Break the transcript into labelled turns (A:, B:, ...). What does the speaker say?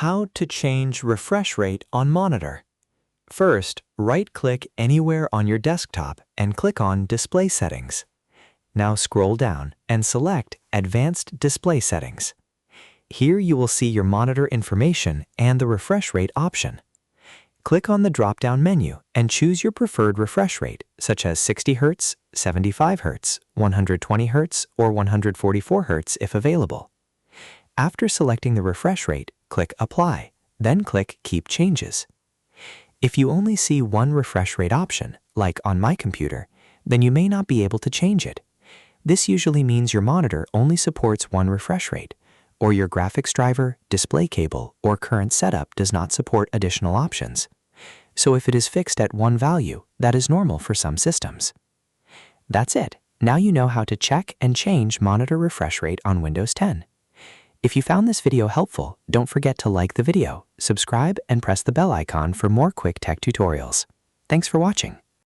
A: How to change refresh rate on monitor. First, right-click anywhere on your desktop and click on Display Settings. Now scroll down and select Advanced Display Settings. Here you will see your monitor information and the refresh rate option. Click on the drop-down menu and choose your preferred refresh rate, such as 60 Hz, 75 Hz, 120 Hz, or 144 Hz if available. After selecting the refresh rate, click Apply, then click Keep Changes. If you only see one refresh rate option, like on my computer, then you may not be able to change it. This usually means your monitor only supports one refresh rate, or your graphics driver, display cable, or current setup does not support additional options. So if it is fixed at one value, that is normal for some systems. That's it. Now you know how to check and change monitor refresh rate on Windows 10. If you found this video helpful, don't forget to like the video, subscribe, and press the bell icon for more quick tech tutorials. Thanks for watching.